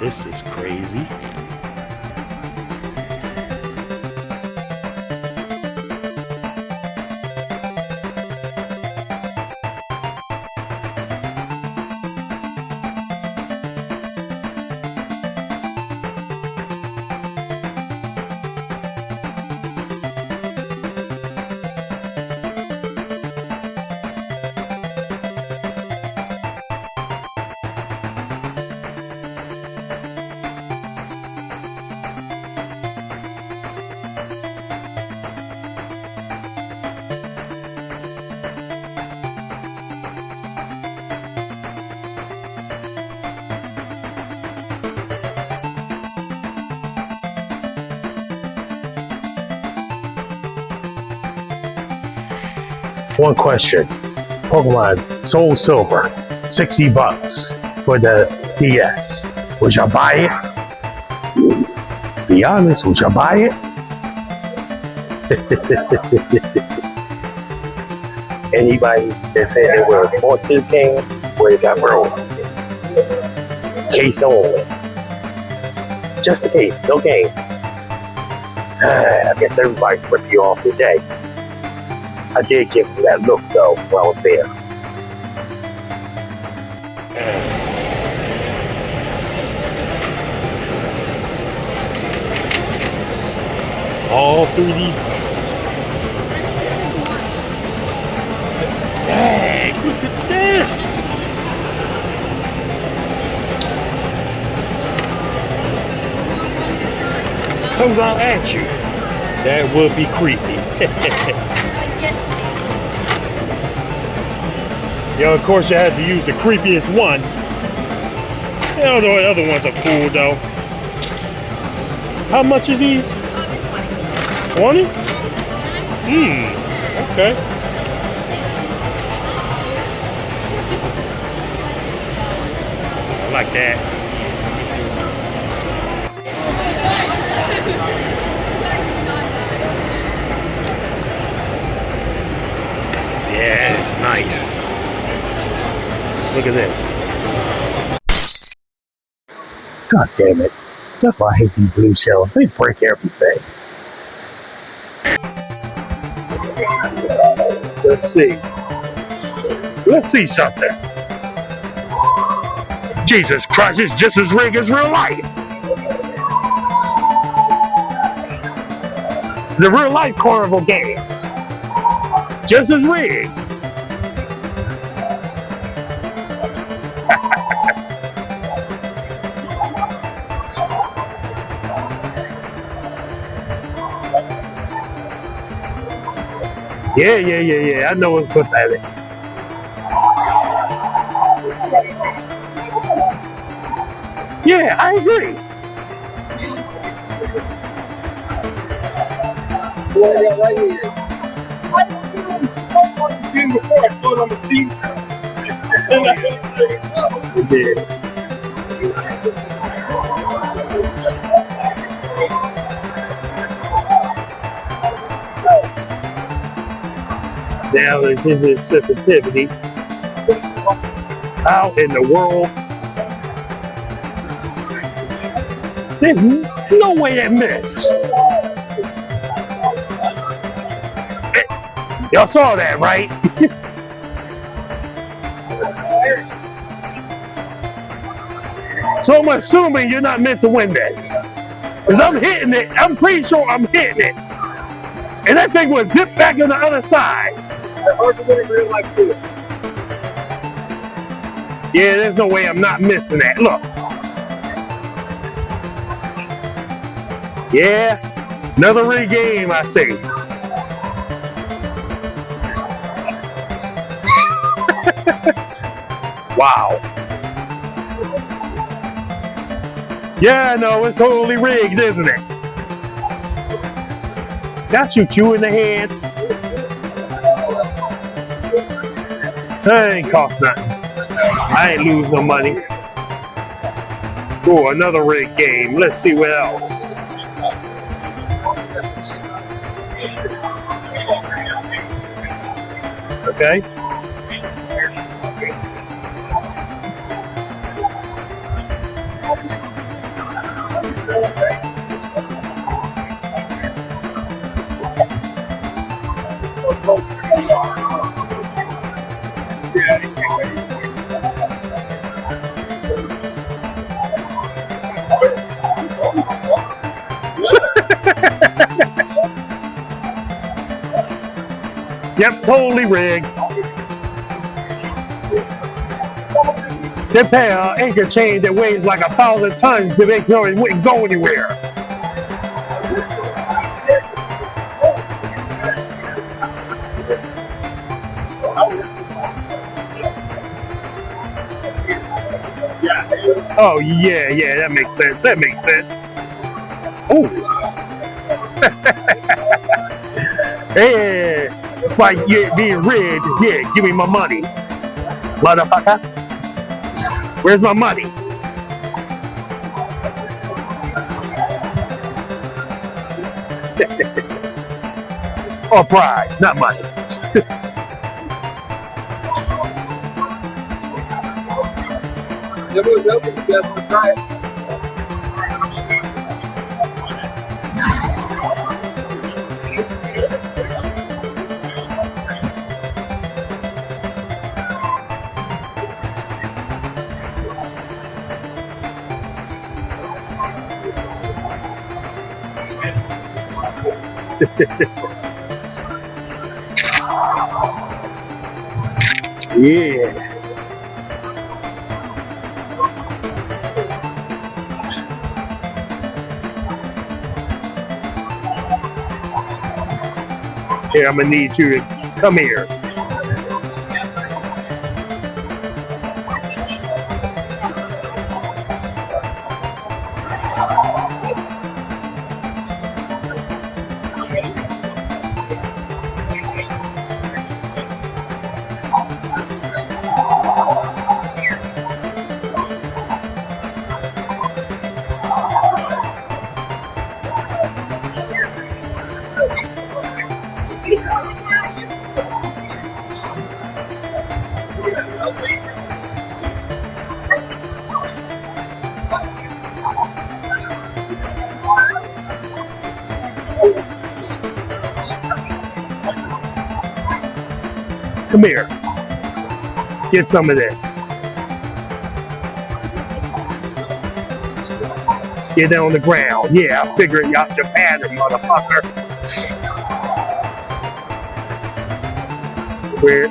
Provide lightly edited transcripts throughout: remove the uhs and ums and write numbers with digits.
This is crazy. One question. Pokemon Soul Silver, $60 for the DS. Would y'all buy it? Be honest, would y'all buy it? Anybody that said they would have bought this game, well, it got broke. Case only. Just a case, no game. I guess everybody ripped you off today. I did give him that look though while I was there. All 3D. Dang, look at this. Comes out at you. That would be creepy. Yo, of course you had to use the creepiest one. The other ones are cool though. How much is these? 20? Okay. I like that. Yeah, it's nice. Look at this. God damn it. That's why I hate these blue shells. They break everything. Let's see. Let's see something. Jesus Christ, it's just as rigged as real life. The real life carnival games. Just as rigged. Yeah. I know what's pathetic. Yeah, I agree. Right here. I was just talking about this game before. I saw it on the Steam channel. And I was like, oh. Yeah. Now there's his sensitivity. How in the world? There's no way that missed. Y'all saw that, right? So I'm assuming you're not meant to win this. Because I'm hitting it. I'm pretty sure I'm hitting it. And that thing was zipped back on the other side. Hard to win in real life too. Yeah, there's no way I'm not missing that. Look. Yeah, another rigged game, I see. Wow. Yeah, no, it's totally rigged, isn't it? That shoot you in the head. That ain't cost nothing. I ain't lose no money. Ooh, another rigged game. Let's see what else. Okay. Yep, totally rigged. They pay an anchor chain that weighs like 1,000 tons to make sure it wouldn't go anywhere. Oh yeah, yeah, that makes sense. That makes sense. Ooh. Hey, despite you being rigged, yeah, give me my money, motherfucker. Where's my money? Or prize, not money. Yeah. Here, I'm gonna need you to come here. Come here. Get some of this. Get down on the ground. Yeah, I figured out your pattern, motherfucker. Where?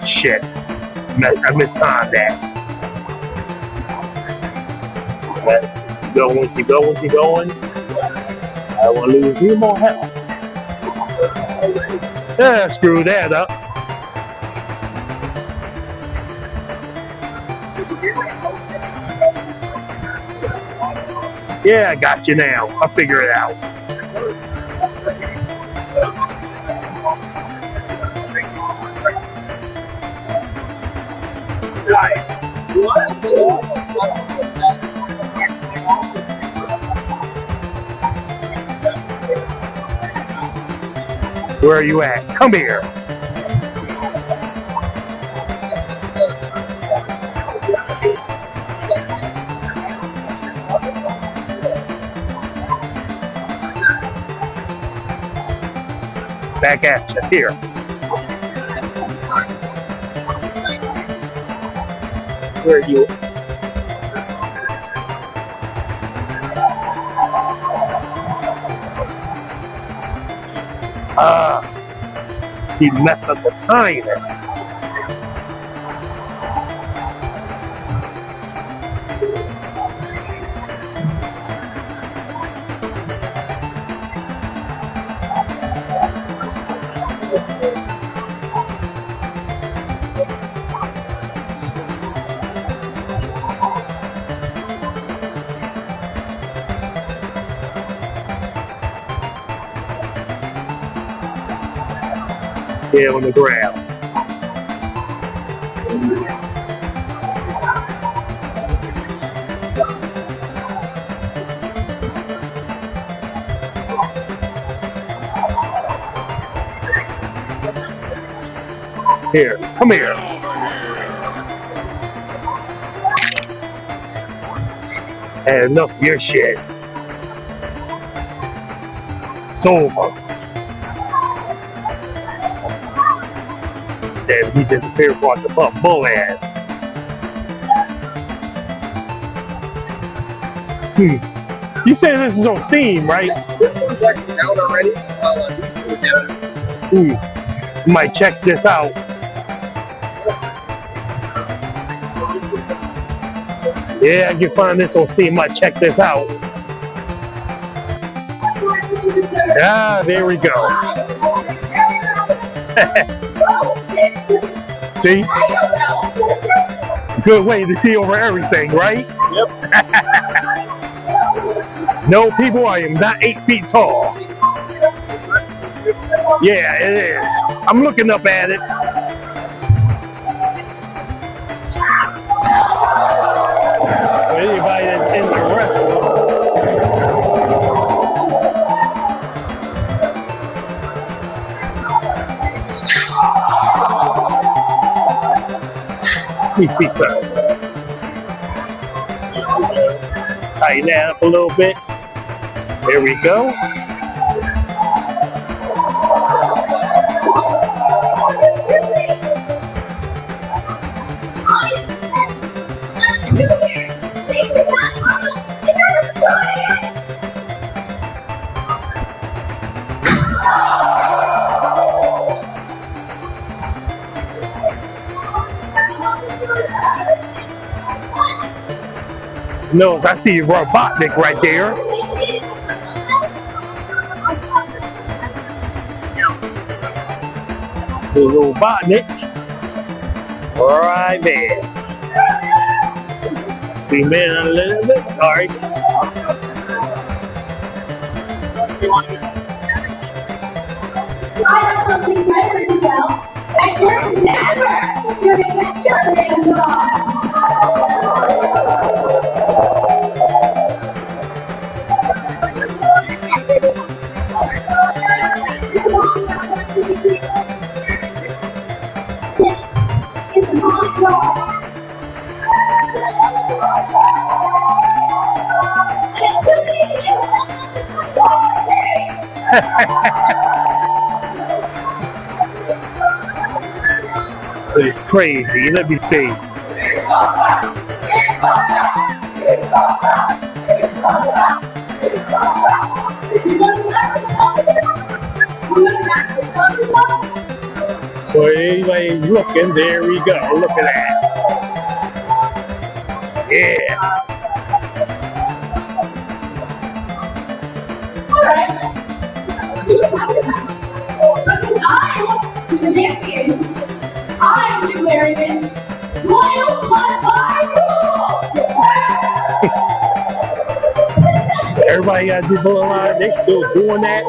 Shit. I mistimed that. Keep going, keep going, keep going. I don't want to lose any more health. Yeah, screw that up. Yeah, I got you now. I'll figure it out. Where are you at? Come here. Back at you. Here. Where are you? He messed up the timing. Here on the ground. Here, come here. Had enough of your shit. It's over. Then he disappeared for the butt bullet. You say this is on Steam, right? Yeah, this one's actually out already. These two demos. Might check this out. Yeah, I can find this on Steam. Might check this out. Ah, there we go. See? Good way to see over everything, right? Yep. No, people, I am not 8 feet tall. Yeah, it is. I'm looking up at it. For anybody that's into wrestling. Let me see something. Tighten that up a little bit. There we go. No, I see Robotnik right there. The Robotnik right there. Zoom in a little bit. All right. I have something better to tell. And you're never gonna get your hands on. This is my dog. It's to me. So it's crazy. Let me see. For anybody looking, there we go. Look at that. Yeah. I'm the champion. I'm American. Loyal but by rule. Everybody got to do bullet line. They still doing that.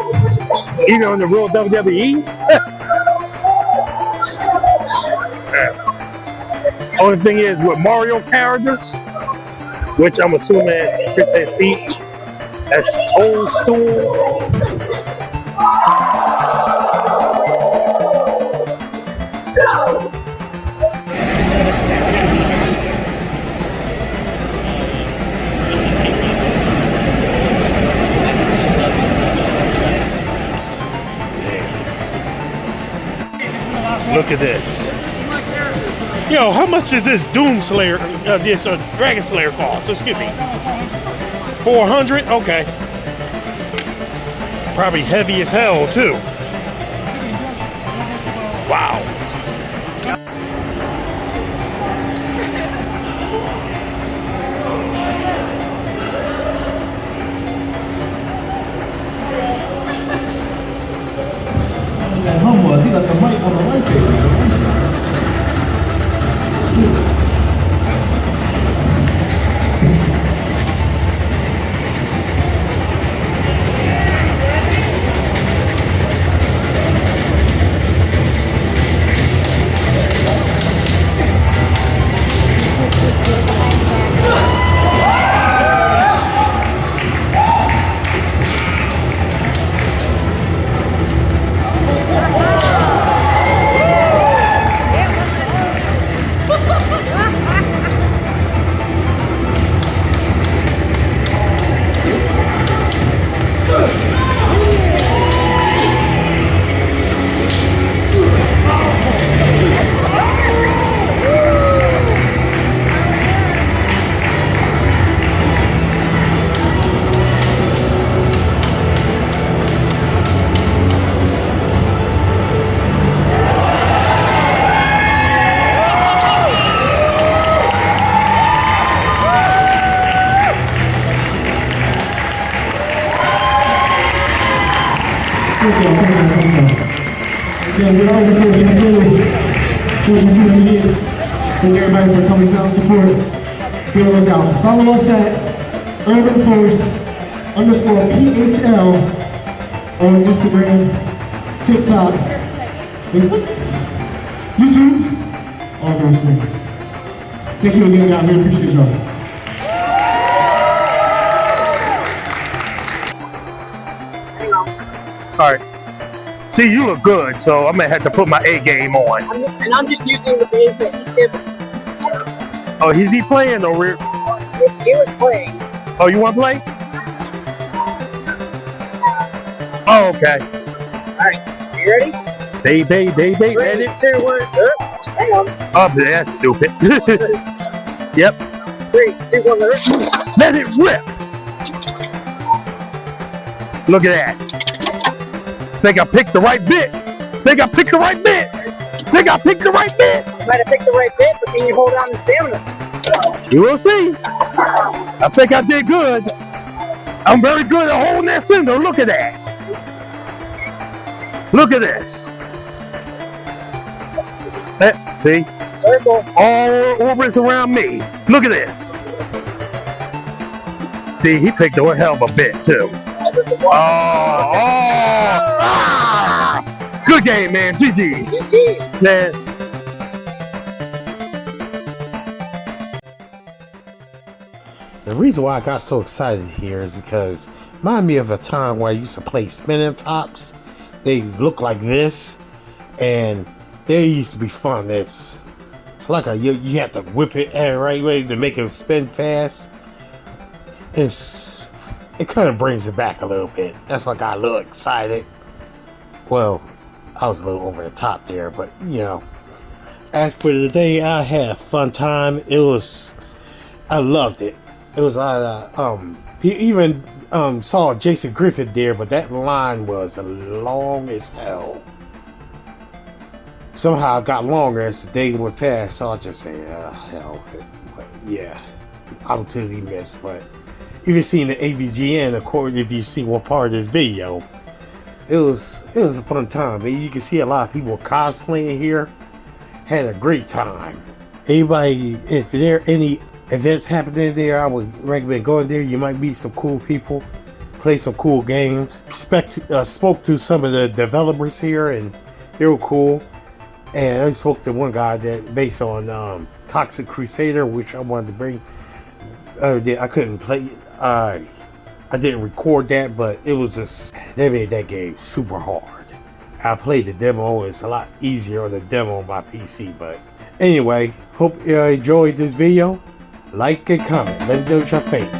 Even on the real WWE. Only thing is with Mario characters, which I'm assuming is Princess Peach, that's Toadstool. Look at this. Yo, how much is this Doom Slayer, this Dragon Slayer cost? Excuse me. 400? Okay. Probably heavy as hell, too. Wow. Ngày hôm mùa thì là tầm mấy con mấy triệu. all the folks in the building. Welcome to the meeting. Thank everybody for coming out to support. Be on the lookout. Follow us at Urban Force _PHL on Instagram, TikTok, Facebook, YouTube, all those things. Thank you again, guys. We appreciate y'all. All right. See, you look good, so I'm gonna have to put my A game on. I'm just using the base that he's given. Oh, is he playing or we're? He was playing. Oh, you want to play? Oh, okay. Alright, you ready? Baby, 3, 2, 1, hang on. Oh, that's stupid. Yep. 3, 2, 1, Let it rip. Look at that. Think I picked the right bit. Think I picked the right bit. Think I picked the right bit. You might have picked the right bit, but can you hold on to stamina? You will see. I think I did good. I'm very good at holding that cylinder. Look at that. Look at this. See? Circle. All orbits around me. Look at this. See, he picked a hell of a bit too. Good game, man. GG's. Man. The reason why I got so excited here is because it reminded me of a time where I used to play spinning tops. They look like this, and they used to be fun. It's like you have to whip it at the right way to make it spin fast. It kind of brings it back a little bit. That's why I got a little excited. Well, I was a little over the top there, but you know. As for today, I had a fun time. I loved it. It was he even saw Jason Griffith there, but that line was long as hell. Somehow it got longer as the day went past, so I just say, hell, but yeah, I'm totally missed. But even seeing the AVGN, of course, if you see one part of this video, it was a fun time. But you can see a lot of people cosplaying here. Had a great time. Anybody, if there are any events happening there, I would recommend going there. You might meet some cool people, play some cool games. Spoke to some of the developers here, and they were cool. And I spoke to one guy that based on Toxic Crusader, which I wanted to bring. I couldn't play. I didn't record that, but it was just, they made that game super hard. I played the demo. It's a lot easier on the demo on my PC. But anyway, hope you enjoyed this video. Like and comment. Let me know what you think.